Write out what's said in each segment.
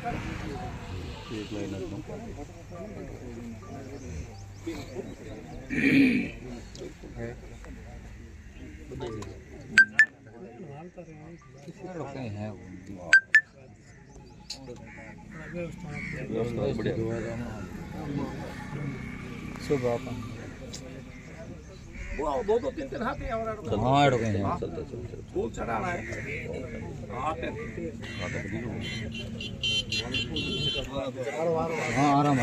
एक महीना सुबह वो दो दो तीन तीन हाथी हैं हमारे हाँ एडो कहीं है फूल चढ़ाना है हाँ आराम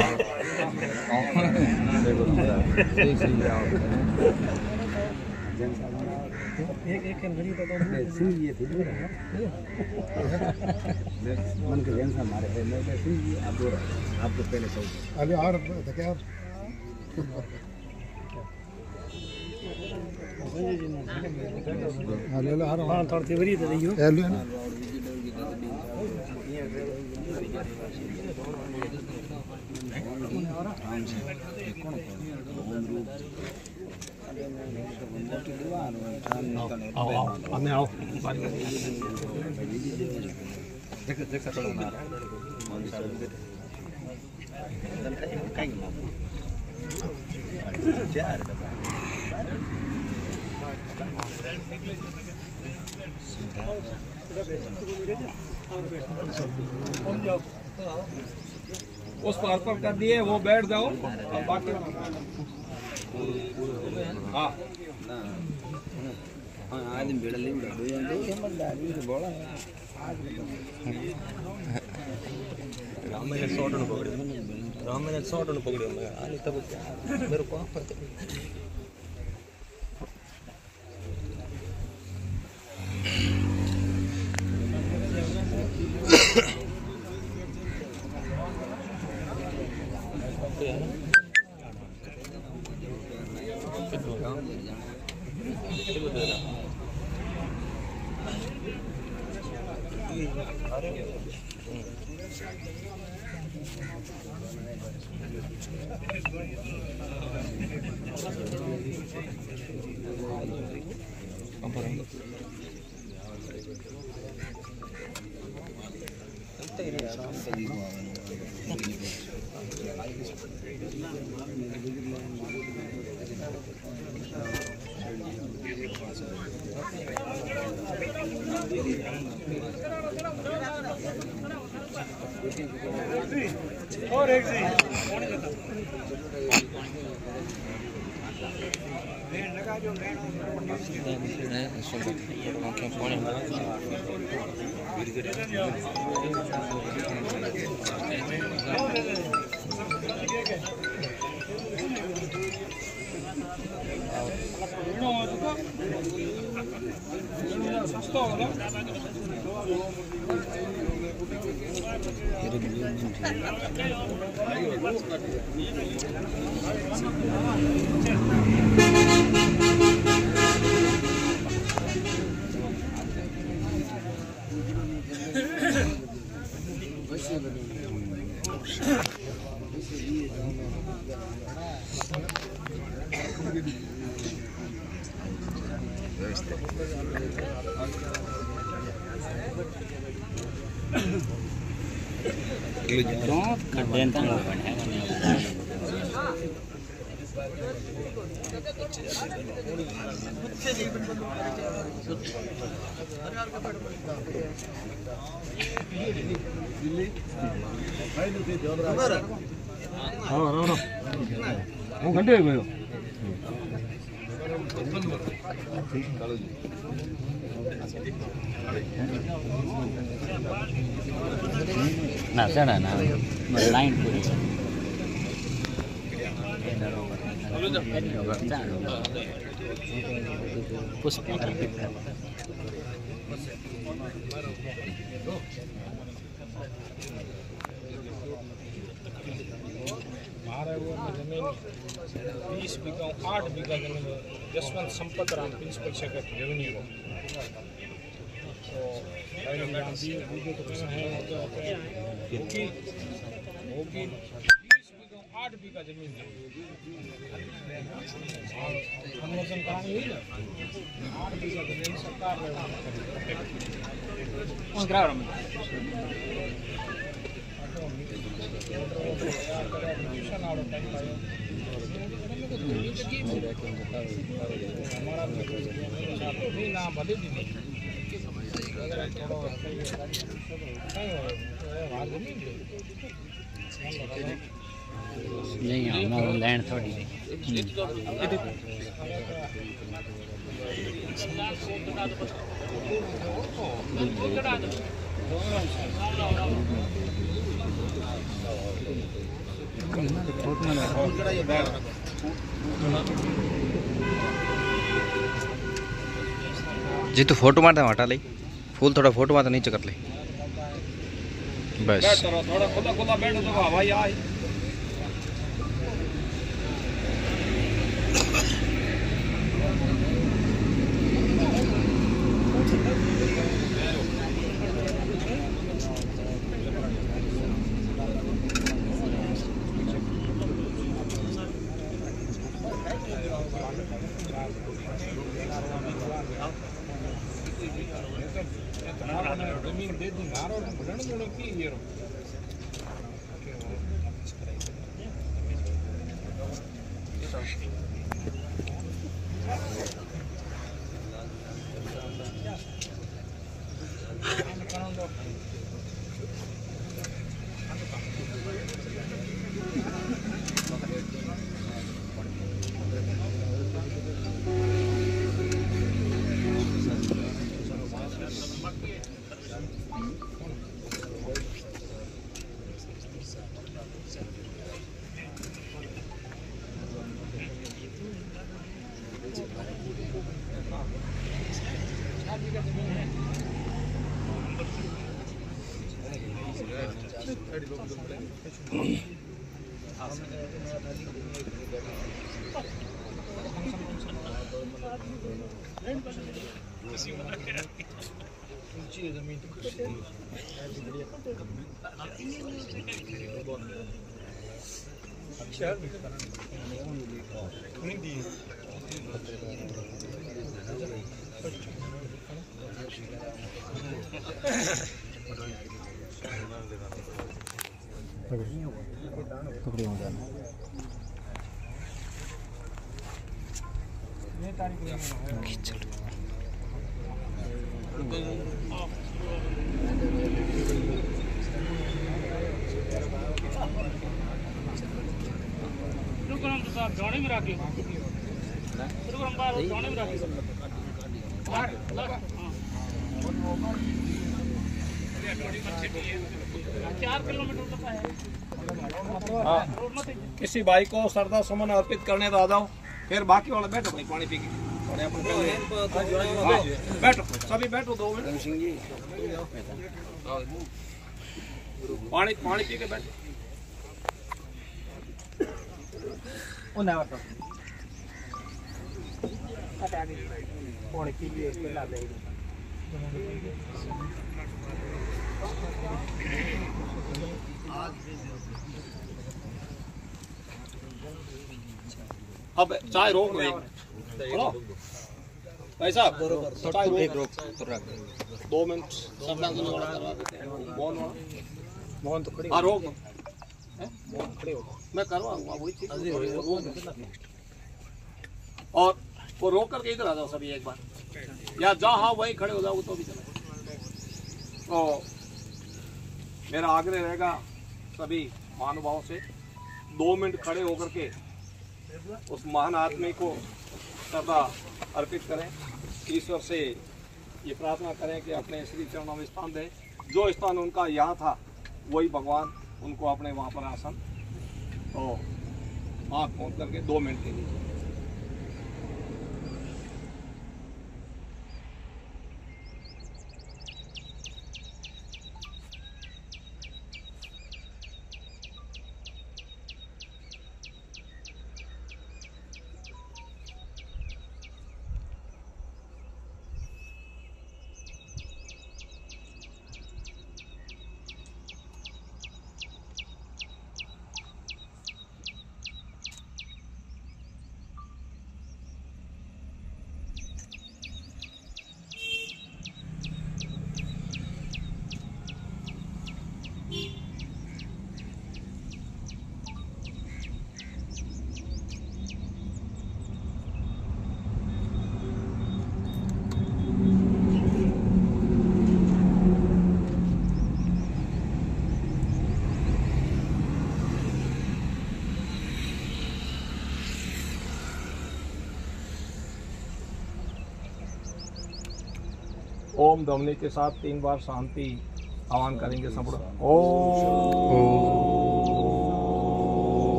एक एक घड़ी तो सिंह ये थी मन के जैन से हमारे है मैं सिंह जी आप दो आपको पहले सौ अभी और क्या ले लो हां थोड़ी तेवरी दे दियो ले लो ना अन्य आओ देख सकते हो ना उस पर कर दिए वो बैठ जाओ और बाकी हाँ आदमी बेड़ा ले उड़ा दो समझदारी से बोला राम ने शॉट न पकड़े आने तब मेरे को और एक सी लगा जो सस्ता होगा હું ઘંટે ગયો ના ચડા ના લાઈન પૂરી પુષ્પ जमीन 20 बीघा 8 बीघा जमीन Jaswant Sampat Ram principal secretary revenue को तो वीडियो तो कहना है होगी 20 बीघा 8 बीघा जमीन है कन्वर्जन करानी हुई ना 8 बीघा जमीन सरकार ने ट्यूशन आवड़ो टाइम आयो हमारा भी ना भले दी अगर थोड़ो नहीं हमारा लैंड थोड़ी जी तो फोटो मारता हटा ले फूल थोड़ा फोटो मारता नीचे कर ले बस थोड़ा खुला खुला बैठो तो हवा ही आए जमीन दे दी मारो रण की ये जाने में रखियो जाने में रखियो 4 किलोमीटर तक है। किसी भाई को श्रद्धा सुमन अर्पित करने तो आ जाओ, फिर बाकी वाले बैठो भाई पानी पी के बैठो, सभी बैठो 2 मिनट पानी पानी पी के बैठो। अब चाय रोक लो भाई साहब, चाय रोक 2 मिनट मोहन तो खड़ी रोक मैं करवाऊंगा वही चीज। और वो रोक करके इधर आ जाओ सभी एक बार, या जहाँ वहीं खड़े हो जाओ तो भी चलो। तो मेरा आग्रह रहेगा सभी महानुभावों से 2 मिनट खड़े होकर के उस महान आदमी को श्रद्धा अर्पित करें, ईश्वर से ये प्रार्थना करें कि अपने श्री चरणों में स्थान दें। जो स्थान उनका यहाँ था वही भगवान उनको अपने वहाँ पर आसन तो आँख पहुँच करके 2 मिनट के लिए। ओम ध्वनि के साथ 3 बार शांति आह्वान करेंगे सब लोग। ओम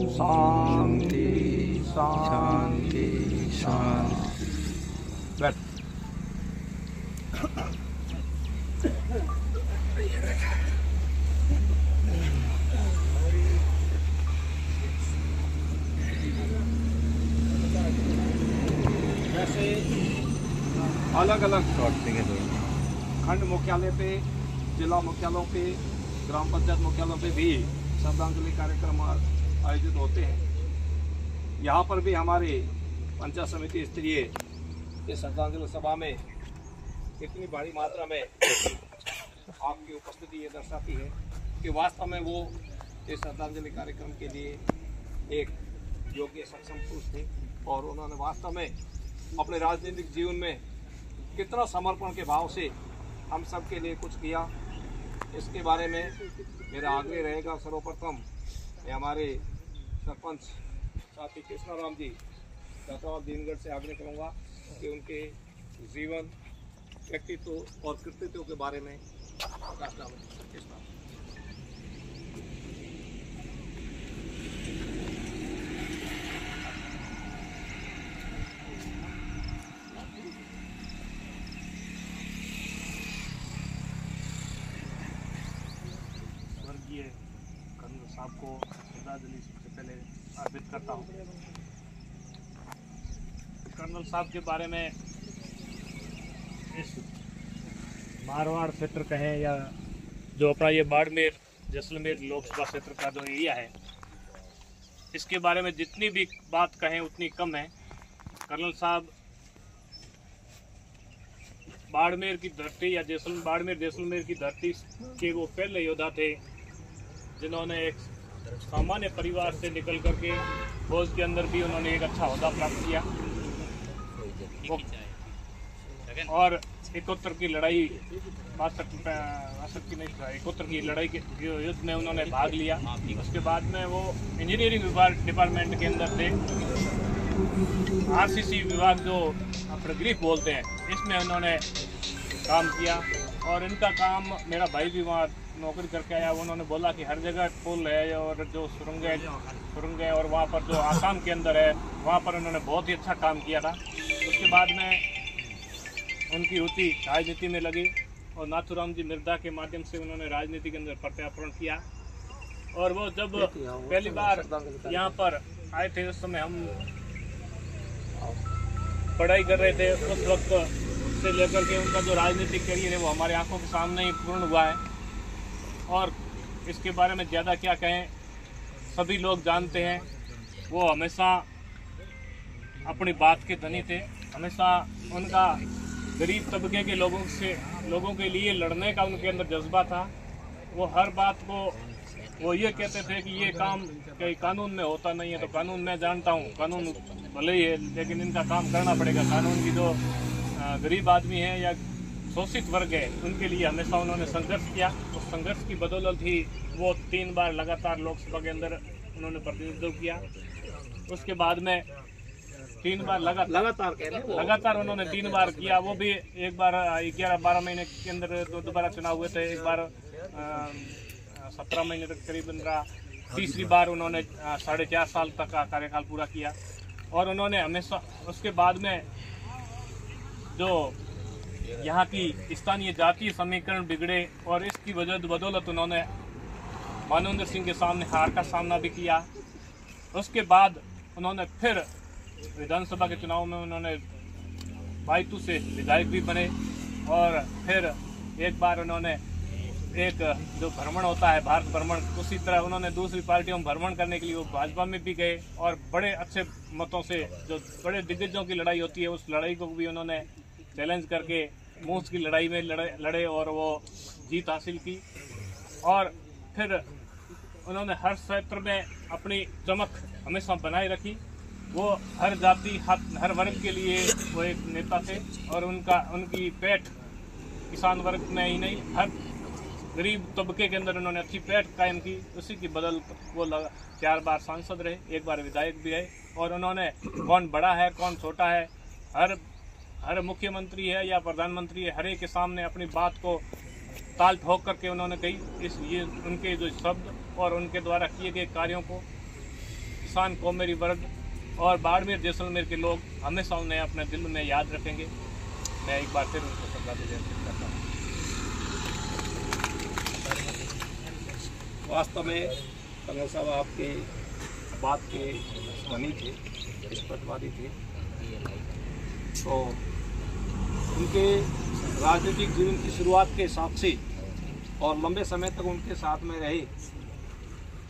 शांति शांति शांति। बैठ। जैसे अलग अलग खंड मुख्यालय पे, जिला मुख्यालयों पे, ग्राम पंचायत मुख्यालयों पे भी श्रद्धांजलि कार्यक्रम आयोजित होते हैं, यहाँ पर भी हमारे पंचायत समिति स्तरीय इस श्रद्धांजलि सभा में इतनी भारी मात्रा में आपकी उपस्थिति ये दर्शाती है कि वास्तव में वो इस श्रद्धांजलि कार्यक्रम के लिए एक योग्य सक्षम पुरुष थे और उन्होंने वास्तव में अपने राजनीतिक जीवन में कितना समर्पण के भाव से हम सब के लिए कुछ किया, इसके बारे में मेरा आग्रह रहेगा। सर्वप्रथम मैं हमारे सरपंच साथी कृष्णाराम जी दातावाल दीनगढ़ से आग्रह करूंगा कि उनके जीवन, व्यक्तित्व और कृतित्व के बारे में प्रकाश डालें। स्वर्गीय कर्नल साहब को श्रद्धांजलि सबसे पहले अर्पित करता हूँ। कर्नल साहब के बारे में इस मारवाड़ क्षेत्र कहें या जो अपना ये बाड़मेर जैसलमेर लोकसभा क्षेत्र का जो एरिया है, इसके बारे में जितनी भी बात कहें उतनी कम है। कर्नल साहब बाड़मेर की धरती या बाड़मेर जैसलमेर की धरती के वो पहले योद्धा थे जिन्होंने एक सामान्य परिवार से निकल करके फौज के अंदर भी उन्होंने एक अच्छा ओहदा प्राप्त किया और 71 की लड़ाई 71 की लड़ाई के युद्ध में उन्होंने भाग लिया। उसके बाद में वो इंजीनियरिंग डिपार्टमेंट के अंदर थे। आरसीसी विभाग जो अपने ग्रीफ बोलते हैं, इसमें उन्होंने काम किया और इनका काम, मेरा भाई भी वहाँ नौकरी करके आया, उन्होंने बोला कि हर जगह पुल है और जो सुरंग है और वहाँ पर जो आसाम के अंदर है वहाँ पर उन्होंने बहुत ही अच्छा काम किया था। उसके बाद में उनकी रुचि राजनीति में लगी और नाथूराम जी मिर्जा के माध्यम से उन्होंने राजनीति के अंदर प्रत्यार्पण किया और वो जब पहली बार यहाँ पर आए थे, उस समय हम पढ़ाई कर रहे थे, उस वक्त से लेकर के उनका जो राजनीतिक करियर है वो हमारे आंखों के सामने ही पूर्ण हुआ है और इसके बारे में ज़्यादा क्या कहें, सभी लोग जानते हैं। वो हमेशा अपनी बात के धनी थे, हमेशा उनका गरीब तबके के लोगों के लिए लड़ने का उनके अंदर जज्बा था। वो हर बात को वो ये कहते थे कि ये काम कहीं कानून में होता नहीं है, तो कानून मैं जानता हूँ, कानून भले ही है लेकिन इनका काम करना पड़ेगा। कानून की जो गरीब आदमी है या शोषित वर्ग है उनके लिए हमेशा उन्होंने संघर्ष किया। उस संघर्ष की बदौलत ही वो 3 बार लगातार लोकसभा के अंदर उन्होंने प्रतिनिधित्व किया। उसके बाद में 3 बार लगातार उन्होंने 3 बार किया। वो भी एक बार 11-12 महीने के अंदर दोबारा चुनाव हुए थे, एक बार 17 महीने तक करीबन रहा, तीसरी बार उन्होंने 4.5 साल तक का कार्यकाल पूरा किया और उन्होंने हमेशा उसके बाद में जो यहाँ की स्थानीय जातीय समीकरण बिगड़े और इसकी बदौलत उन्होंने मानवेंद्र सिंह के सामने हार का सामना भी किया। उसके बाद उन्होंने फिर विधानसभा के चुनाव में उन्होंने बायतू से विधायक भी बने और फिर एक बार उन्होंने एक जो भ्रमण होता है भारत भ्रमण, उसी तरह उन्होंने दूसरी पार्टियों में भ्रमण करने के लिए वो भाजपा में भी गए और बड़े अच्छे मतों से जो बड़े दिग्गजों की लड़ाई होती है उस लड़ाई को भी उन्होंने चैलेंज करके मूस की लड़ाई में लड़े और वो जीत हासिल की। और फिर उन्होंने हर क्षेत्र में अपनी चमक हमेशा बनाए रखी। वो हर जाति हर वर्ग के लिए वो एक नेता थे और उनकी पैठ किसान वर्ग में ही नहीं हर गरीब तबके के अंदर उन्होंने अच्छी पैठ कायम की। उसी की बदल वो 4 बार सांसद रहे, 1 बार विधायक भी रहे और उन्होंने कौन बड़ा है कौन छोटा है हर मुख्यमंत्री है या प्रधानमंत्री है, हर एक के सामने अपनी बात को ताल ठोक करके उन्होंने कही। ये उनके जो शब्द और उनके द्वारा किए गए कार्यों को किसान कौमेरी वर्ग और बाड़मेर जैसलमेर के लोग हमेशा उन्हें अपने दिल में याद रखेंगे। मैं एक बार फिर उनको श्रद्धांजलि अर्पित करता हूँ। वास्तव में कर्नल साहब आपके बात के धनी थे, स्पष्टवादी थे। तो उनके राजनीतिक जीवन की शुरुआत के हिसाब से और लंबे समय तक उनके साथ में रहे,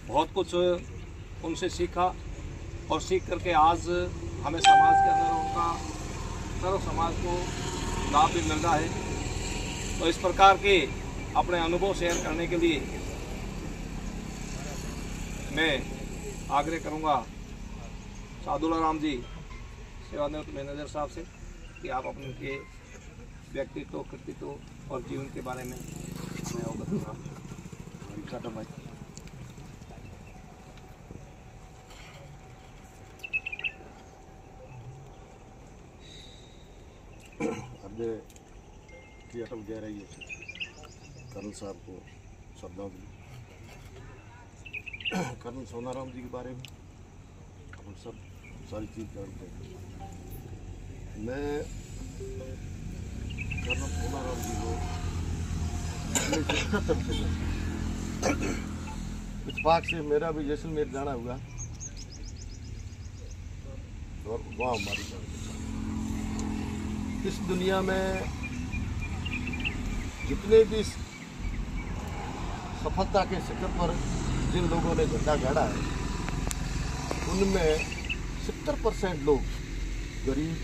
बहुत कुछ उनसे सीखा और सीख करके आज हमें समाज के अंदर उनका सर्व समाज को लाभ भी मिल रहा है। तो इस प्रकार के अपने अनुभव शेयर करने के लिए मैं आग्रह करूंगा सादुल्ला राम जी सेवानिवृत्त मैनेजर साहब से कि आप अपने के व्यक्तित्व, कृतित्व और जीवन के बारे में मैं अवगत कराऊँ। हृदय की अटल गहराइयों से कर्नल साहब को श्रद्धांजलि। कर्नल सोनाराम जी के बारे में हम सब सारी चीज़ जानते हैं। मैं कर्नल सोनाराम जी को 1971 से जानता हूँ। इत्तेफाक से मेरा भी जैसलमेर जाना हुआ और वहाँ हमारी जान। इस दुनिया में जितने भी सफलता के शिखर पर जिन लोगों ने झंडा गाड़ा है, उनमें 70% लोग गरीब,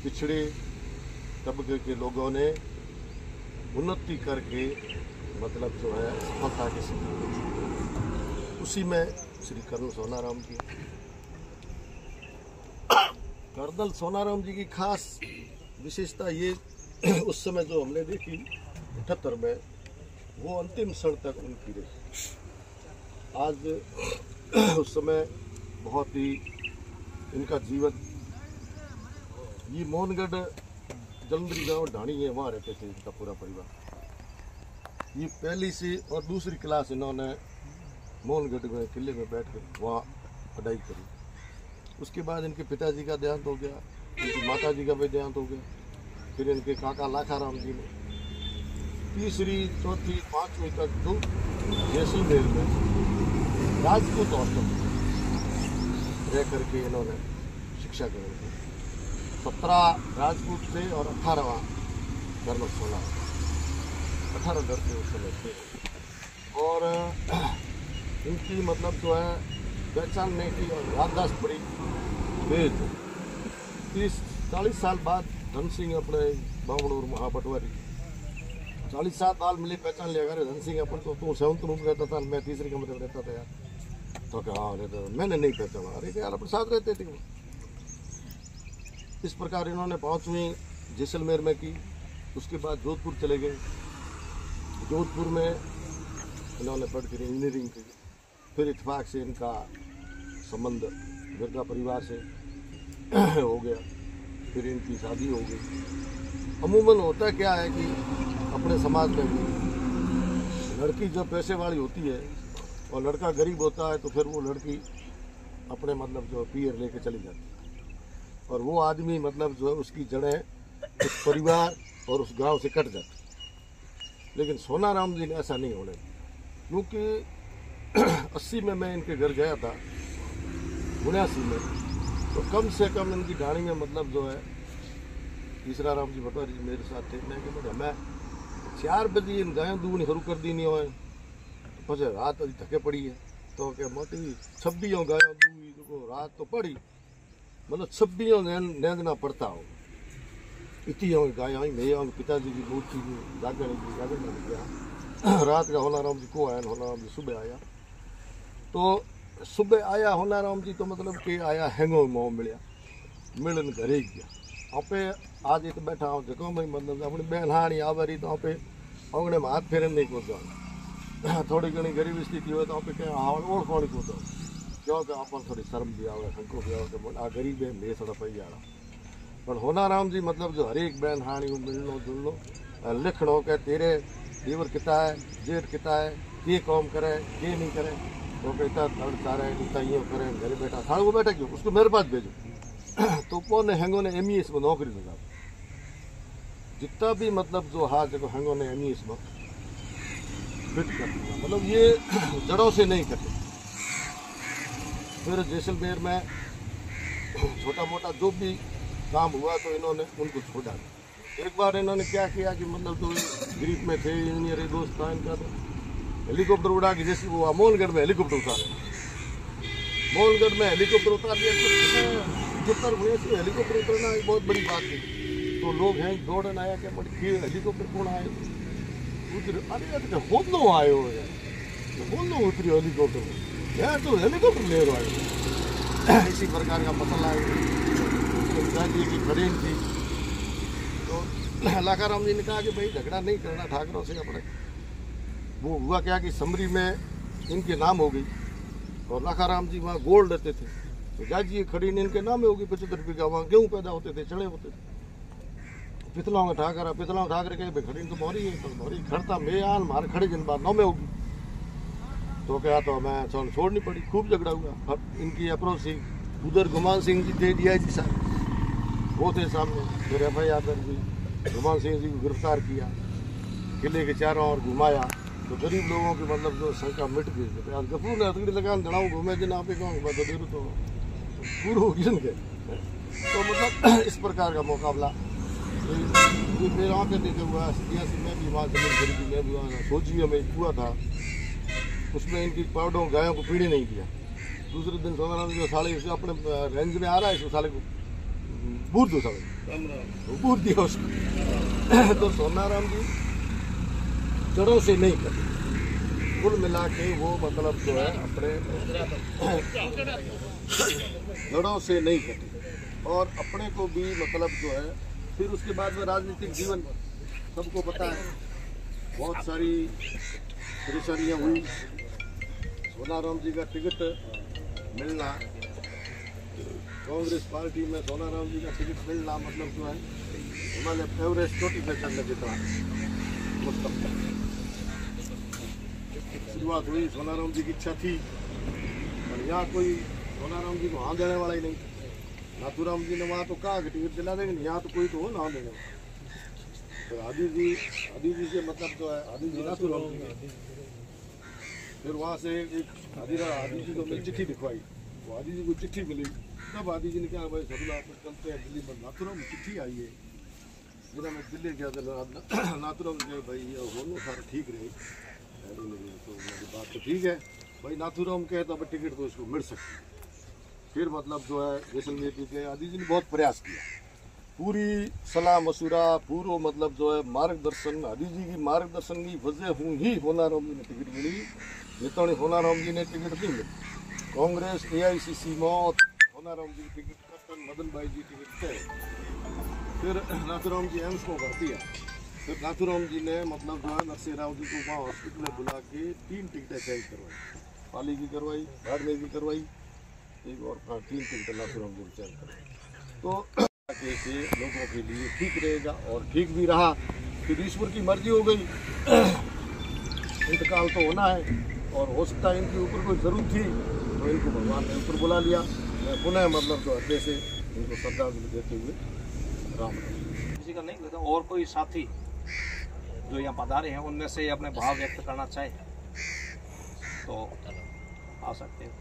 पिछड़े तबके के लोगों ने उन्नति करके मतलब जो है सफलता के शिखर, उसी में श्री कर्नल सोनाराम जी। कर्नल सोनाराम जी की खास विशेषता ये उस समय जो हमने देखी 78 में, वो अंतिम क्षण तक उनकी रही। आज उस समय बहुत ही इनका जीवन, ये मोहनगढ़ जलंधरी गांव ढाणी है, वहाँ रहते थे इनका पूरा परिवार। ये पहली से और दूसरी क्लास इन्होंने मोहनगढ़ में किले में बैठ कर वहाँ पढ़ाई करी। उसके बाद इनके पिताजी का देहांत हो गया, इनकी माता जी का भी देहांत हो गया। फिर इनके काका लाखाराम जी ने तीसरी, चौथी, पाँचवीं तक जो जैसलमेर में राजपूत हॉस्टल रह करके इन्होंने शिक्षा ग्रहण की। 17 राजपूत थे और 18वां कर्नल सोनाराम, 18 लड़के उस समय थे। और इनकी मतलब जो है पहचानने की और याददाश्त बड़ी तेज। 30-40 साल बाद धन सिंह अपने बावड़ूर महापटवारी 40 साल मिले पहचान लिया। अरे धन सिंह अपन तो तू 7th रूम रहता था, मैं तीसरे कमरे में रहता था यार। तो क्या हाँ रहता, मैंने नहीं पहचाना। अरे यार अपन साथ रहते थे। इस प्रकार इन्होंने 5वीं जैसलमेर में की। उसके बाद जोधपुर चले गए। जोधपुर में इन्होंने पढ़ कर इंजीनियरिंग की। फिर इत्तेफाक से इनका संबंध बिरला परिवार से हो गया। फिर इनकी शादी हो गई। अमूमन होता क्या है कि अपने समाज में भी लड़की जब पैसे वाली होती है और लड़का गरीब होता है, तो फिर वो लड़की अपने मतलब जो पीयर लेके चली जाती है और वो आदमी मतलब जो है उसकी जड़ें उस परिवार और उस गांव से कट जाती। लेकिन सोनाराम जी ने ऐसा नहीं होने, क्योंकि 80 में मैं इनके घर गया था, 79 में, तो कम से कम इनकी ढाणी में मतलब जो है तीसरा राम जी पटवारी जी मेरे साथ थे। मैं 4 बजे इन गायों दूनी शुरू कर दी नहीं हो, तो फिर रात अभी थके पड़ी है। तो क्या मोटी 26 गायों दूनी जो रात तो पड़ी, मतलब 26 नींदना पड़ता हो। इतनी गाय आई मैं आऊँ, पिताजी की मूर्ति जागरण गया। रात का होनाराम जी को आया, होनाराम जी सुबह आया। तो सुबह आया होनाराम जी, तो मतलब कि आया हैंगो मोह मिलिया, मिलन घरे गया। आपे आज इत बैठा हूँ जो भाई मतलब अपनी बहन हाणी आवे रही, तो आप अंगने में हाथ फेरन नहीं कूदा। थोड़ी घनी गरीब स्थिति हो तो आप क्या ओळखोण कूदो, क्योंकि आप थोड़ी शर्म भी आवे, हंको भी आवे, आ गरीब है मैं थोड़ा पई जाना। पर होनाराम जी मतलब जो हर एक बहन हाणी मिलनो जुलनो लिखणो के तेरे देवर किता है जेठ किता है के काम करे के नहीं करे तो कहता तड़ तारा है यूँ करे घर बैठा थाने को बैठा क्यों उसको मेरे पास भेजो तो कौन हैंगो ने MES में नौकरी लगा जितना भी मतलब जो हाँ जो हैंगो ने MES में फिट कर दिया मतलब ये जड़ों से नहीं करते। फिर जैसलमेर में छोटा मोटा जो भी काम हुआ तो इन्होंने उनको छोड़ा। एक बार इन्होंने क्या किया कि मतलब तो ग्रीप में थे इंजीनियर दोस्त था इनका तो हेलीकॉप्टर उड़ा के जैसे वो मोहनगढ़ में हेलीकॉप्टर उतारे मोहनगढ़ में हेलीकॉप्टर उतार दिया उत्तर हुए से हेलीकॉप्टर उतरना एक बहुत बड़ी बात थी। तो लोग हैं दौड़न आया क्या बड़ी हेलीकॉप्टर कौन आए उतरे अरे होनो आयो होनो उतरी हेलीकॉप्टर यार तो हेलीकॉप्टर ले रहा है इसी प्रकार का मसला है की खरीद थी। तो लाखाराम जी ने कहा कि भाई झगड़ा नहीं करना ठाकरों से अपने। वो हुआ क्या कि समरी में इनके नाम हो गई और लाखाराम जी वहाँ गोल्ड लेते थे तो जाजी खड़ी ने इनके नाम होगी 75 बीघा वहाँ गेहूँ पैदा होते थे चढ़े होते थे पितलाओं में ठाकर के खड़ी तो मोरी है तो मोरी खड़ता मैं आन मारे खड़े दिन बाद 9 में होगी तो क्या तो मैं छोड़नी पड़ी। खूब झगड़ा हुआ। इनकी अप्रोच थी उधर गुमान सिंह जी थे DIG साहब वो थे सामने फिर FIR दर्ज हुई गुमान सिंह जी को गिरफ्तार किया किले के चारों ओर घुमाया तो गरीब लोगों की मतलब जो शंका मिट गई। गफूर ने हथकड़ी लगान जनाऊँ घूमे दिन आप मैं तो देर तो पूरा गिन गए तो मतलब इस प्रकार का मुकाबला मेरे आँखें देखे हुआ सियासी में भी वहाँ जमीन खरीदी में भी वहाँ सोचिए में हुआ था उसमें इनकी पाउडों गायों को पीड़े नहीं किया। दूसरे दिन सोनाराम जो साले उसे अपने रेंज में आ रहा है इसको साले को बूर दो साले बूर दिया उसको तो सोनाराम जी जड़ों से नहीं करते कुल मिला के वो मतलब जो है अपने जड़ों से नहीं करते और अपने को भी मतलब जो है। फिर उसके बाद में राजनीतिक जीवन सबको पता है बहुत सारी परेशानियाँ हुई। सोनाराम जी का टिकट मिलना कांग्रेस पार्टी में सोनाराम जी का टिकट मिलना मतलब जो है हिमालय एवरेस्ट चोटी पे चढ़ने की तरह शुरुआत हुई। सोनाराम जी की इच्छा थी और यहाँ कोई सोनाराम जी को हाँ देने वाला ही नहीं। नाथूराम जी ने वहाँ तो कहा कि टिकट दिला देंगे यहाँ तो कोई तो हो ना देने। तो आदि जी से मतलब जो है आदि जी नाथूराम जी फिर वहाँ से एक आदि जी को मेरी चिट्ठी दिखवाई वो आदि जी को चिट्ठी मिली तब आदि जी ने कहा भाई सभी आप चलते हैं दिल्ली में नाथूराम चिट्ठी आई है मेरा मैं दिल्ली गया नाथूराम जो भाई ये होना सारा ठीक रहे तो मेरी बात तो ठीक है भाई नाथूराम कहे तो अब टिकट तो इसको मिल सकती है। फिर मतलब जो है जैसलमेर के आदि जी ने बहुत प्रयास किया पूरी सलाह मशूरा पूरा मतलब जो है मार्गदर्शन आदि जी की मार्गदर्शन की वजह हूँ ही होनाराम जी ने टिकट मिली नितौनी होनाराम जी ने टिकट नहीं मिली। कांग्रेस AICC मौत होनाराम जी की टिकट कैप्टन मदन भाई जी टिकट थे। फिर नाथूराम जी एम्स को भर्ती है फिर नाथूराम जी ने मतलब जो है नरसिंह राव जी को वहाँ हॉस्पिटल में बुला के 3 टिकटें चेंज करवाई पाली की करवाई बाड़मेर की करवाई एक और 3 टिकट नाथूराम जी चेंज करवाई तो से लोगों के लिए ठीक रहेगा और ठीक भी रहा। फिर ईश्वर की मर्जी हो गई इंतकाल तो होना है और हो सकता है इनके ऊपर कोई जरूरत थी तो इनको भगवान ने ऊपर बुला लिया। मैं पुनः मतलब जो अड्डे से इनको श्रद्धांजलि देते हुए राम किसी का नहीं लेता और कोई साथी जो यहाँ पधारे हैं उनमें से अपने भाव व्यक्त करना चाहे तो आ सकते हैं।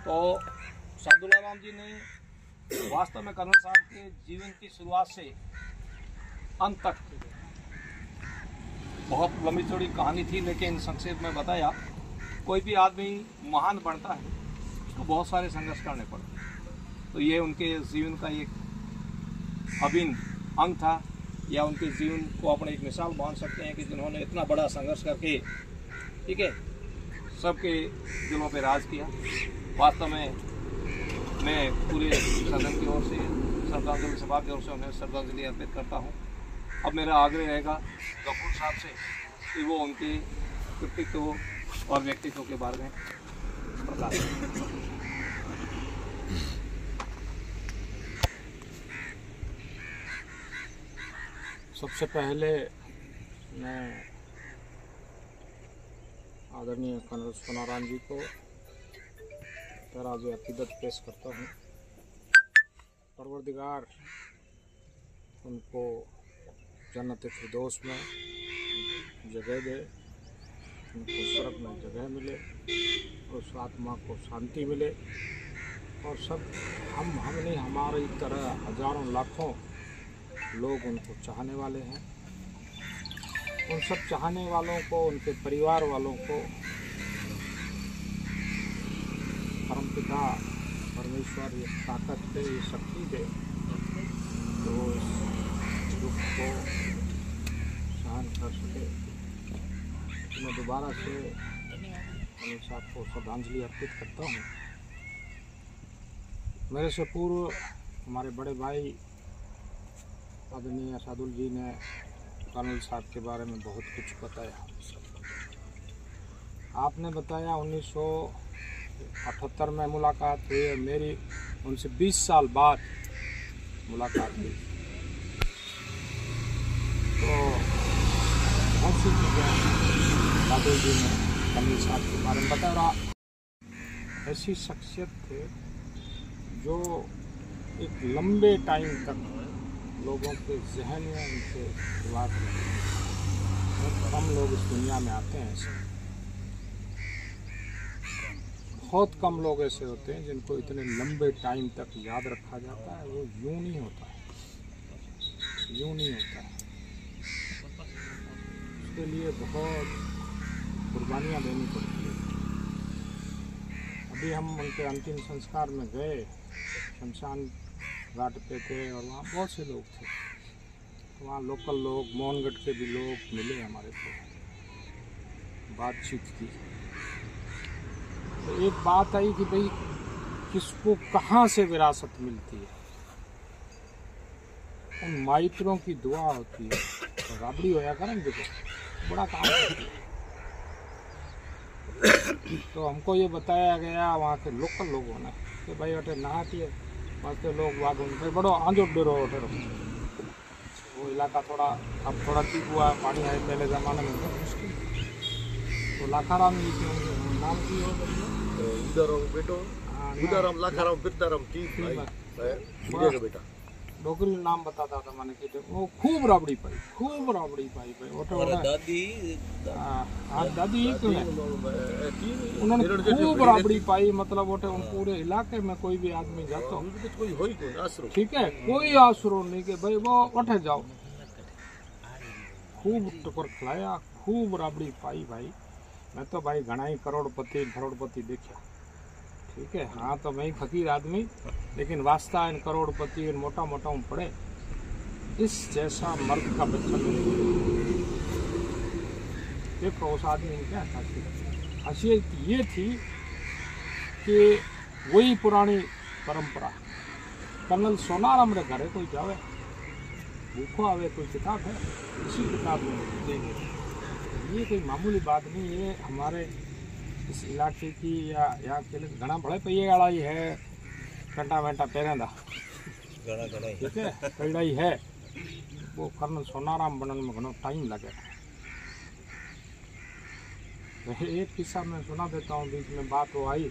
तो सादुल्ला राम जी ने वास्तव में कर्नल साहब के जीवन की शुरुआत से अंत तक बहुत लंबी चौड़ी कहानी थी लेकिन संक्षेप में बताया। कोई भी आदमी महान बनता है उसको बहुत सारे संघर्ष करने पड़ते हैं तो ये उनके जीवन का एक अभिन्न अंग था या उनके जीवन को अपने एक मिसाल मान सकते हैं कि जिन्होंने इतना बड़ा संघर्ष करके ठीक है सबके दिलों पे राज किया। वास्तव में मैं पूरे सदन की ओर से श्रद्धांजलि सभा की ओर से उन्हें श्रद्धांजलि अर्पित करता हूँ। अब मेरा आग्रह रहेगा गफूर साहब से कि वो उनके कृतित्व और व्यक्तित्व के बारे में बता दें। सबसे पहले मैं आदरणीय कर्नल सोनाराम जी को तराज़ अक़ीदत पेश करता हूँ। परवरदिगार उनको जन्नत फिरदौस में जगह दे, उनको स्वर्ग में जगह मिले, उस आत्मा को शांति मिले, और सब हम नहीं, हमारी तरह हजारों लाखों लोग उनको चाहने वाले हैं। उन सब चाहने वालों को, उनके परिवार वालों को परमपिता परमेश्वर ये ताकत दे, ये शक्ति दे, तो इस दुख को सहन कर सके। मैं दोबारा से अनिल साहब को श्रद्धांजलि अर्पित करता हूँ। मेरे से पूर्व हमारे बड़े भाई आदरणीय सादुल जी ने कर्नल साहब के बारे में बहुत कुछ बताया। आपने बताया 1978 में मुलाकात हुई और मेरी उनसे 20 साल बाद मुलाकात हुई। तो बहुत सी चीज़ें सादुल जी ने कर्नल साहब के बारे में बताया। ऐसी शख्सियत थे जो एक लंबे टाइम तक लोगों के जहन में उनके दिमाग में, बहुत कम लोग इस दुनिया में आते हैं ऐसे, बहुत कम लोग ऐसे होते हैं जिनको इतने लंबे टाइम तक याद रखा जाता है। वो यूं नहीं होता है, यूं नहीं होता है। उसके लिए बहुत कुर्बानियाँ देनी पड़ती है। अभी हम उनके अंतिम संस्कार में गए, शमशान घाट पे थे और वहाँ बहुत से लोग थे। वहाँ लोकल लोग, मोहनगढ़ के भी लोग मिले हमारे को, बातचीत की। तो एक बात आई कि भाई किसको कहाँ से विरासत मिलती है। उन माइत्रों की दुआ होती है, तो राबड़ी होया करें, देखो बड़ा काम करती है। तो हमको ये बताया गया वहाँ के लोकल लोगों ने कि भाई अटे नहाती है वास्ते लोग वाग उनसे बड़ो आंजो डरो उठे। वो इलाका थोड़ा अब थोड़ा ठीक हुआ, पानी आए, पहले ज़माने में बहुत मुश्किल। तो लाखाराम जी के नाम की हो उदाराम बेटो, उदाराम लाखाराम बिरदाराम की भाई का बेटा डोगरी नाम बताता था मैंने कि वो खूब राबड़ी पाई, खूब राबड़ी पाई दादी क्यों उन्होंने खूब राबड़ी पाई। मतलब वो पूरे इलाके में कोई भी आदमी जाता हो, ठीक है, कोई आसरो नहीं कि भाई वो उठे जाओ। खूब टुकर खिलाया, खूब राबड़ी पाई भाई। मैं तो भाई घना ही करोड़पति देखा, ठीक है। हाँ तो मैं फकीर आदमी, लेकिन वास्ता इन करोड़पति इन मोटा मोटा पड़े, इस जैसा मर्द का बच्चा नहीं। देखो उस आदमी में क्या खासियत ये थी कि वही पुरानी परंपरा। कर्नल सोनाराम रे घरे कोई जावे, भूखो आवे, कोई किताब है, इसी किताब में देंगे। ये कोई मामूली बात नहीं। ये हमारे इस इलाके की या यहाँ के लिए घना बड़े पहिए वाला ही है, कंटा वेंटा पैरेंदा, ठीक है, कड़ा ही है। वो कर्नल सोनाराम बनने में घना टाइम लगे। एक किस्सा मैं सुना देता हूँ, बीच में बात वो आई।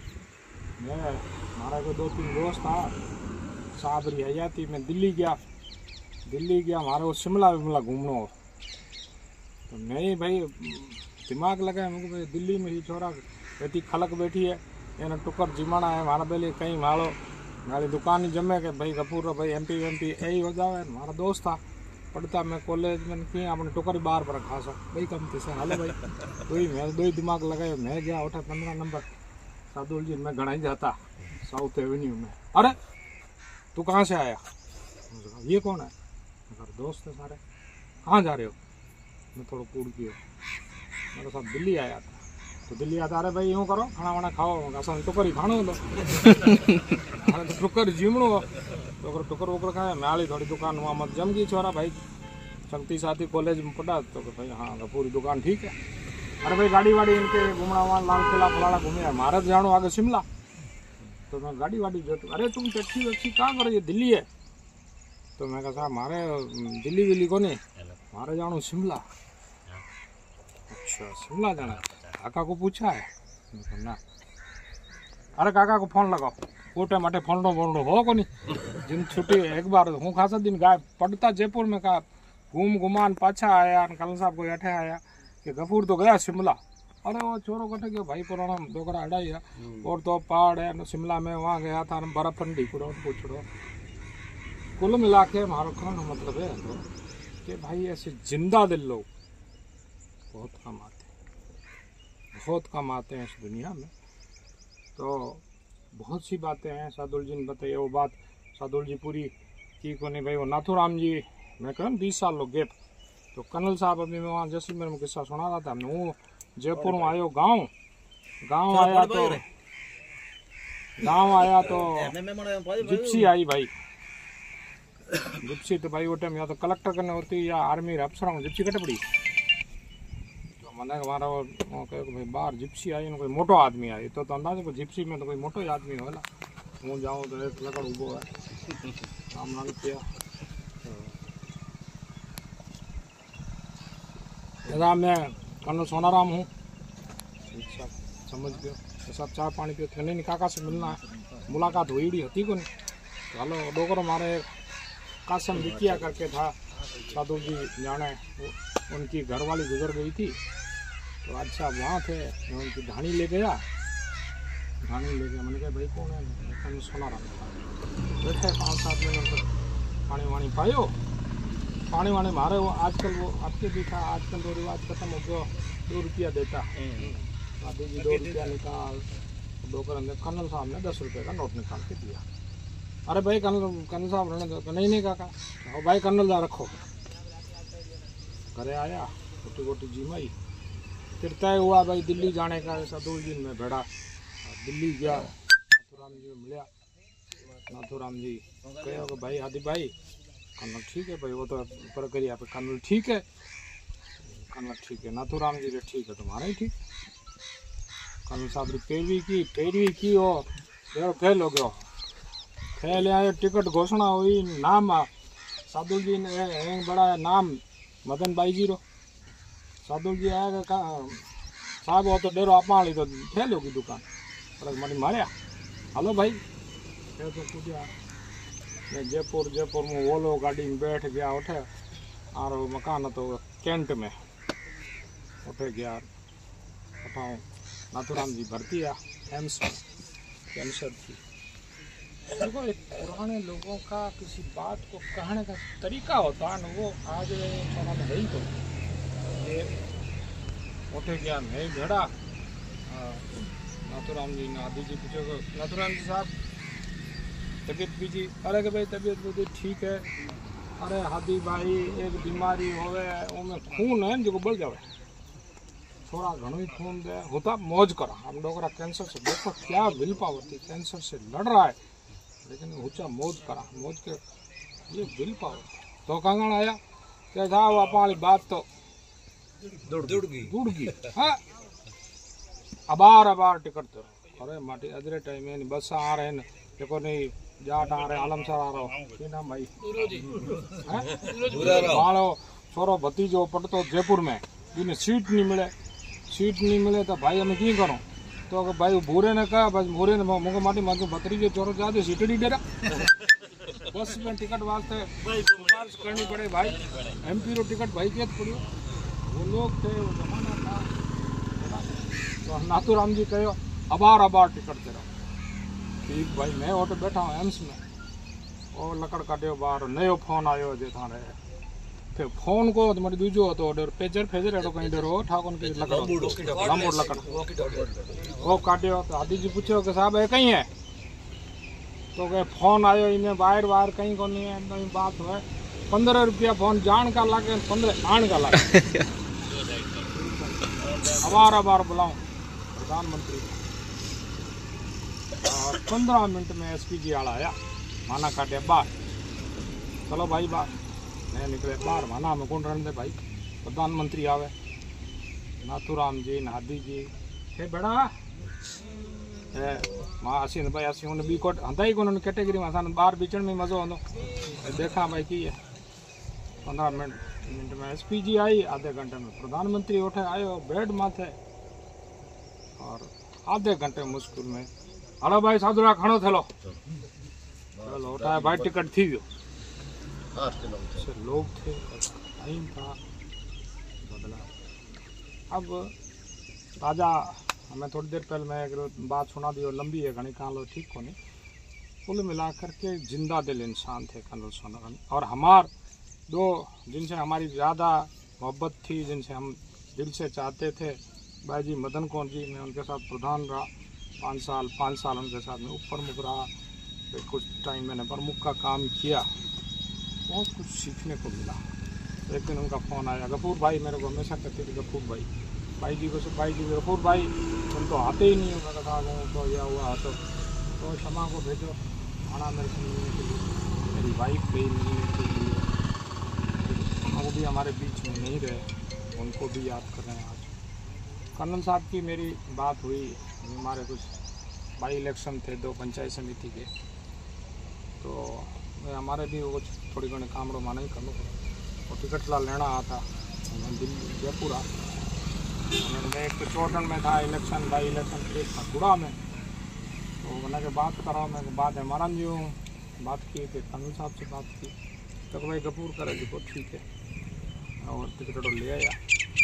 मैं हमारा को 2-3 दोस्त था, साबरी हयाती में दिल्ली गया हमारे वो शिमला घूमना हो। तो मैं भाई दिमाग लगाया, मुझे भाई दिल्ली में ही छोरा बेटी खलक बैठी है, एने टुकर जिमाना है, मारा बेली कहीं मालो मारी दुकान ही जमे के भाई कपूर भाई एमपी यही हो जावे। हमारा दोस्त था पढ़ता, मैं कॉलेज में कि अपने टुकर बाहर पर खा सक भाई कम से हालो भाई दो ही दिमाग लगाए। मैं गया उठा 15 नंबर सादुल जी, मैं घना ही जाता साउथ एवेन्यू में। अरे तू कहाँ से आया? ये कौन है? दोस्त है सारे। कहाँ जा रहे हो? मैं थोड़ा पूड़ की मेरे साथ दिल्ली आया था। तो दिल्ली आता, अरे भाई यूँ करो, खाना वाना खाओ, असां टुकर खाणो दो टुकर जीमणो टुकर वुकर खाए। मैं आली थोड़ी दुकान वहाँ मत जम गई छोरा भाई, चलती साथी कॉलेज में पढ़ा। तो भाई हाँ पूरी दुकान ठीक है। अरे भाई गाड़ी वाड़ी इनके घूमना वहाँ लाल किला फलाना घूमे यार, महाराज जानो आगे शिमला। तो मैं गाड़ी वाड़ी जो, अरे तुम टैक्सी वैक्सी कहाँ करो, ये दिल्ली है। तो मैं कहा साहब मारे दिल्ली विल्ली को नहीं, मारे जानो शिमला। अच्छा शिमला जाना, काका को पूछा है ना। अरे काका को फोन लगाओ, कोटे माटे फोन हो को नहीं। जिन छुट्टी एक बार हूँ खासा दिन गायब पड़ता जयपुर में, कहा घूम घुमान पाछा आया। कल साहब को अठे आया कि गफूर तो गया शिमला। अरे वो छोरो कटे गया भाई पुराना डोकरा हटाई है, और तो पहाड़ है शिमला में, वहाँ गया था बर्फ ठंडी पूरा पूछो। कुल मिला के हमारा कहना मतलब है कि भाई ऐसे जिंदा दिल लोग बहुत कम आते हैं, बहुत कम आते हैं इस दुनिया में। तो बहुत सी बातें हैं, सादुल जी ने बताइए वो बात, सादुल जी पूरी की को नहीं भाई। वो नाथूराम जी मैं कहूँ 20 साल लोग गेप। तो कर्नल साहब अभी मैं वहाँ जैसलमेर में किस्सा सुना रहा था। मैं जयपुर में आयो, गाँव आया तो जिप्सी आई भाई। जिप्सी तो भाई वो टाइम या तो कलेक्टर करने होती या आर्मी अफसर में जिप्सी कटे पड़ी। तो मैंने हमारा वो भाई बाहर जिप्सी आई, कोई मोटो आदमी आई। तो अंदाजे को जिप्सी में तो कोई मोटो ही आदमी होला। हूँ जाऊँ तो एक लकड़ उबो है, काम नाल किया। दादा मैं कर्नल सोनाराम हूँ, सब समझ गयो। तो सब चाय पानी पियो थे नहीं, काका से मिलना है, मुलाकात हुई होती को नहीं। तो हलो डोकरो मारे कासम विकिया करके था, साधु जी जाने, उनकी घरवाली गुजर गई थी। तो आज साहब वहाँ थे, मैं उनकी ढाणी ले गया। मैंने कहा भाई कौन है, कर्नल सोनाराम। बैठे 5-7 महीने उनको पानी वाणी पायो। पानी वाणी मारे वो आजकल वो आपके भी था, आजकल तो रिवाज खत्म हो गया, 2 रुपया देता। साधु जी 2 रुपया निकाल, डोकर अंदर कर्नल साहब ने 10 रुपये का नोट निकाल के दिया। अरे भाई कर्नल साहब रहने दो। नहीं काका, और भाई कर्नल जा रखो। घरे आया, गोटी गोटी जिमाई, फिर तय हुआ भाई दिल्ली जाने का। ऐसा 2 दिन में भेड़ा दिल्ली गया, नाथूराम जी मिला। नाथूराम जी कहो कि भाई हादी भाई कर्नल ठीक है भाई, वो तो प्रक्रिया पे कर्नल ठीक है, कर्नल ठीक है। नाथूराम जी रे ठीक है, तुम्हारा ही ठीक। कर्नल साहब री पैरवी की हो फेल हो गयो, फेल आए। टिकट घोषणा हुई, नाम साधु जी ने बड़ा नाम मदन बाई जी रो। साधु जी आया साहब वो तो डेरो आप तो फेल होगी दुकान, पर मारी मारिया। हेलो भाई तो पूछा मैं जयपुर में वोलो गाड़ी में बैठ गया। उठे और मकान तो कैंट में उठे गया। उठाऊँ नाथूराम जी भर्ती आ एम्स में, कैंसर थी। देखो एक पुराने लोगों का किसी बात को कहने का तरीका होता है ना, वो आज थोड़ा है ही। तो ये उठे गया नहीं भेड़ा। नाथूराम जी ने आदि जी पूछे नाथूराम जी साहब तबीयत बीजी। अरे कि भाई तबीयत बीजी ठीक है। अरे हादी भाई एक बीमारी होवे उनमें खून है जो बढ़ जावे, थोड़ा घणो ही खून दे होता मौज करा। हम डोकरा कैंसर से देखो क्या विल पावर थी, कैंसर से लड़ रहा है लेकिन ऊंचा मौज करा, मौज के ये विल पावर। तो कंगन आया क्या था आप वाली बात तो जुड़ गई। हाँ अबार टिकट तो अरे माटी अदरे टाइम में बस आ रहे हैं देखो नहीं जाट आ रहे आलम सर आ रहा नाम भाई मालो छोरो भतीजो पढ़तो जयपुर में, जिन्हें सीट नहीं मिले तो भाई हमें की करो। तो भाई भूरे ने कहा बस भूरे ने मुझे माटी मांगो भतीजे चोरो जाते सीट नहीं दे रहा। बस में टिकट वास्ते सिफारिश करनी पड़े भाई, MP रो टिकट भाई के पड़ियो। वो लोग थे, वो जमाना था। तो नाथूराम जी कहो अबार टिकट दे रहा। ठीक भाई मैं ऑटो बैठा हूँ एम्स में, और लकड़ काटियो बाहर नयो फोन आयो जे था रहे। फिर फोन को तुम्हारी दूजो तो पेजर एडो कहीं डरो ठाकुर की लकड़ लंबोड़ लकड़ वो काटियो। तो आदि जी पूछो कि साहब है कहीं है, तो कहे फोन आयो इन्हें बाहर कहीं को नहीं है। कहीं बात है 15 रुपया फोन जान का लागे 15 आन का लागे। अबार बुलाऊं प्रधानमंत्री 15 मिनट में SP जी आला आया, माना काटे बाहर। चलो भाई बाहर मैं निकले बाहर, माना में कौन रहने दे भाई, प्रधानमंत्री आवे नाथूराम जी नादी जी थे बड़ा है मां असी भाई असी उन बी कोट हंदा ही कोन कैटेगरी में असां बाहर बीचण में मज़ो आंदो देखा भाई की है 15 मिनट में एसपीजी आई आधे घंटे में प्रधानमंत्री उठे आयो बेड माथे और आधे घंटे मुश्किल में हलो भाई साधुरा खड़ो थलो चलो उठाया भाई टिकट थी वियो 8 किलोमीटर लोग थे टाइम था बदला। अब राजा हमें थोड़ी देर पहले मैं एक बात सुना दी और लंबी है घनी कहां लो ठीक को नहीं। कुल मिलाकर के जिंदा दिल इंसान थे कर्नल सोनाराम और हमार दो जिनसे हमारी ज़्यादा मोहब्बत थी जिनसे हम दिल से चाहते थे भाई जी मदन कौर जी। मैं उनके साथ प्रधान रहा 5 साल उनके साथ में ऊपर मुख रहा। फिर कुछ टाइम मैंने प्रमुख का काम किया, बहुत कुछ सीखने को मिला। एक दिन उनका फ़ोन आया, गफूर भाई मेरे को हमेशा कहते थे गफूर भाई जी को भाई जी गफूर भाई तुम तो आते ही नहीं हो। मैं कहा तो यह हुआ तो क्षमा को भेजो आना मेरे को मिलने के लिए। मेरी वाइफ गई मिलने के लिए, वो भी हमारे बीच में नहीं रहे, उनको भी याद कर रहे हैं आज। कर्नल साहब की मेरी बात हुई, हमारे कुछ बाई इलेक्शन थे 2 पंचायत समिति के, तो हमारे भी वो थोड़ी घनी कामड़ो माना ही करना पड़ा। और टिकट ला लेना आता दिल्ली जयपुर आ मैं एक चौटन में था इलेक्शन बाई इलेक्शन एक था गुड़ा में। तो मैंने के बात करा, मैं बात है महाराज जी बात की, फिर कर्नल साहब से बात की तो भाई गफूर करे जी को ठीक है और टिकट ले आया।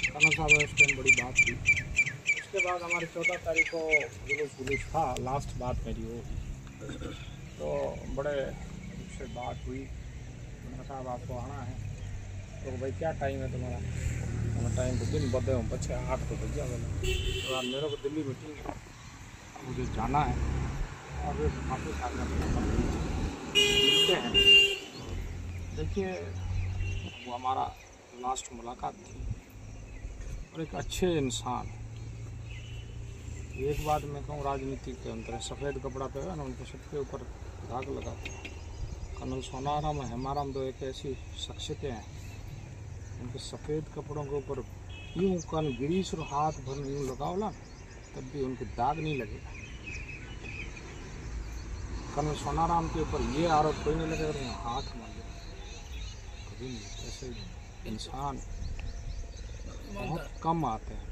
कर्नल साहब उस टाइम बड़ी बात थी। उसके बाद हमारी 14 तारीख को जुलूस था, लास्ट बात मेरी वो। तो बड़े से बात हुई, मैंने साहब आपको आना है तो भाई क्या टाइम है तुम्हारा? मैं टाइम तो दिन बदे हूँ 8 तो बज गया तो मेरे को दिल्ली मीटिंग है, मुझे जाना है और वापस आना मिलते हैं। देखिए वो हमारा लास्ट मुलाकात थी और एक अच्छे इंसान। एक बात मैं कहूँ राजनीति के अंदर सफ़ेद कपड़ा पे है ना उनके सबके ऊपर दाग लगाते हैं। कर्नल सोनाराम और हेमाराम दो एक ऐसी शख्सियतें हैं उनके सफ़ेद कपड़ों के ऊपर यूँ कन गिरीश और हाथ भर यूँ लगाओला तब भी उनके दाग नहीं लगेगा। कर्नल सोनाराम के ऊपर ये आरोप कोई नहीं लगेगा हाथ मार गया कभी नहीं। ऐसे इंसान बहुत कम आते हैं,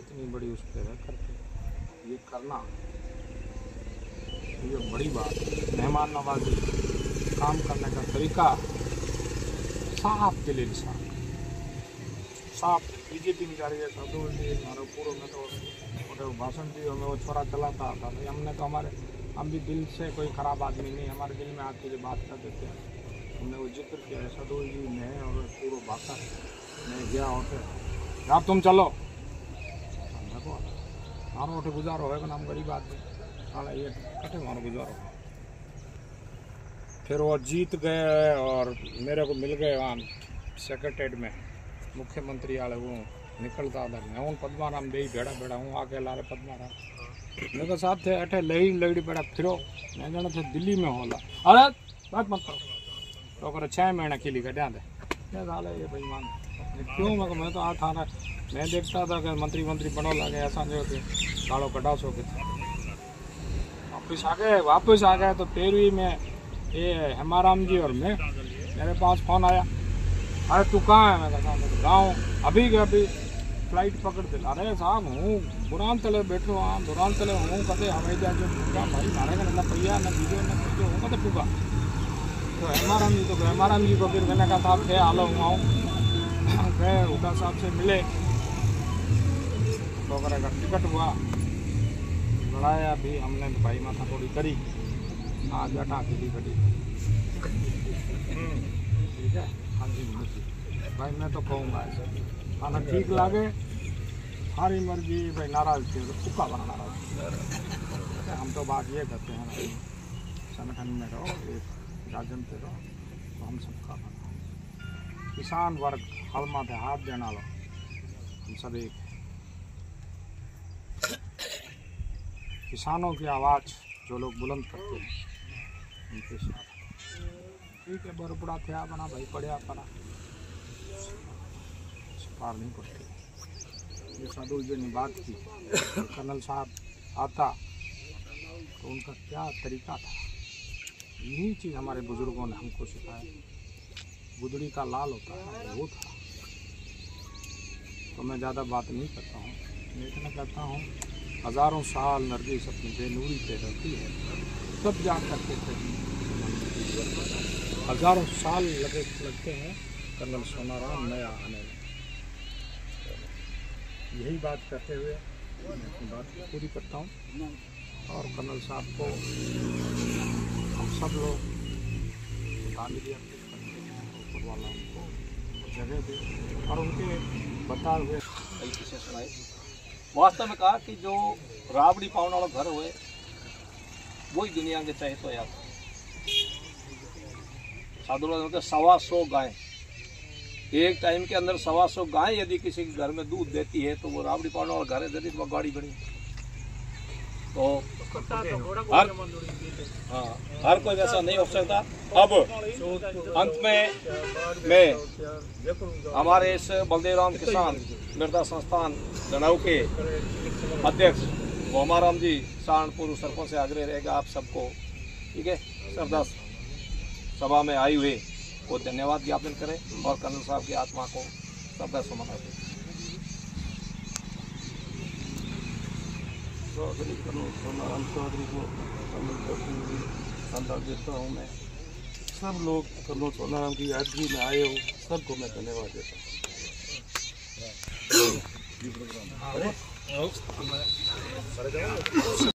इतनी बड़ी उस पर रह करके ये करना ये बड़ी बात है। मेहमान नवाजी, काम करने का तरीका, साफ दिल इंसान, साफ। बीजेपी में जा रही है साधु जी हमारे पूर्व में तो भाषण दी हमें वो छोरा चलाता था भाई हमने तो हम भी दिल से कोई ख़राब आदमी नहीं, हमारे दिल में आके जो बात कर देते हैं। हमने वो जिक्र किया है साधु जी ने और पूर्व भाषा में गया होते यार तुम चलो देखो मारो उठे गुजारो है ना, हम गरीब आदमी हाँ ये कटे मारो गुजारो। फिर वो जीत गए और मेरे को मिल गए वहाँ सेक्रेटरीट में मुख्यमंत्री वाले वो निकलता था मैं हूँ पद्माराम दे भेड़ा भेड़ा हूँ आके ला रहे पद्माराम मेरे साथ थे अठे लड़ी बेड़ा फिरो मैं जाना थे दिल्ली में होला। अरे बात मत करो तो 6 महीने के लिए कटा दे क्या हाल है ये बेईमान क्यों? मैं तो आ था ना मैं देखता था कि मंत्री बनो लगे ऐसा जो कि गाड़ो कटा सो के वापस आ गए तो 13वीं में ये हेमाराम जी और मैं मेरे पास फ़ोन आया, अरे तू कहाँ है? मैं कहा गाँव अभी फ्लाइट पकड़ दे। अरे साहब हूँ बुरान तले बैठो हाँ बुरान तले हूँ कदे हवाई जहाज भाई मारे का न पहिया न बीजो न बीजो हूँ कदे पूगा। तो हेमाराम जी को फिर मैंने कहा साहब थे हालो हूँ आऊँ गए हुडा साहब से मिले तो का टिकट हुआ लड़ाया भी हमने भाई माथा थोड़ी करी हाँ बैठा दिल्ली गड्डी ठीक है। हाँ जी भाई मैं तो कहूँगा ऐसे खाना ठीक लगे सारी मर्जी भाई नाराज थे तो कुका बना नाराज। हम तो बात ये करते हैं ना संगठन में रहो एक राजन पे रहो तो हम सबका बना किसान वर्ग हल माथे हाथ देना लो हम सब एक किसानों की आवाज़ जो लोग बुलंद करते हैं उनके साथ ठीक है। बरपड़ा थे बना भाई पढ़िया पड़ा पार नहीं पड़ती ये साधु जी ने बात की, कर्नल साहब आता तो उनका क्या तरीका था, यही चीज़ हमारे बुजुर्गों ने हमको सिखाया। गुदड़ी का लाल होता है वो था। तो मैं ज़्यादा बात नहीं करता हूँ, मैं इतना कहता हूँ हज़ारों साल नरगिस अपनी बेनूरी पे रहती है, तब जा करके कहीं हज़ारों साल लगते हैं कर्नल सोनाराम नया आने में। यही बात करते हुए मैं अपनी बात को पूरी करता हूँ और कर्नल साहब को हम सब लोग श्रद्धांजलि अर्पित करते हैं। ऊपर वाला उनको जगह दे और उनके बताए हुए किसे सुनाए। वास्तव में कहा कि जो राबड़ी पाउन वाला घर हुए वही दुनिया के चाहे तो याद साधु 125 गाय, एक टाइम के अंदर 125 गाय यदि किसी के घर में दूध देती है तो वो राबड़ी पाउन वाला घर है, यदि वो गाड़ी बनी तो हर कोई वैसा नहीं हो सकता। अब अंत में मैं हमारे इस बलदेव राम किसान मृदा संस्थान दनाऊ के अध्यक्ष मोहमाराम जी सहारनपुर सरपंच से आग्रह रहेगा आप सबको, ठीक है, श्रद्धा सभा में आई हुए को धन्यवाद ज्ञापन करें और कर्नल साहब की आत्मा को श्रद्धा सुमन दें। चौधरी कर्नल सोनाराम चौधरी को संदर्भ देता हूँ मैं। सब लोग कर्नल सोनाराम की यादगिरी में आए हो, सबको मैं धन्यवाद देता हूँ।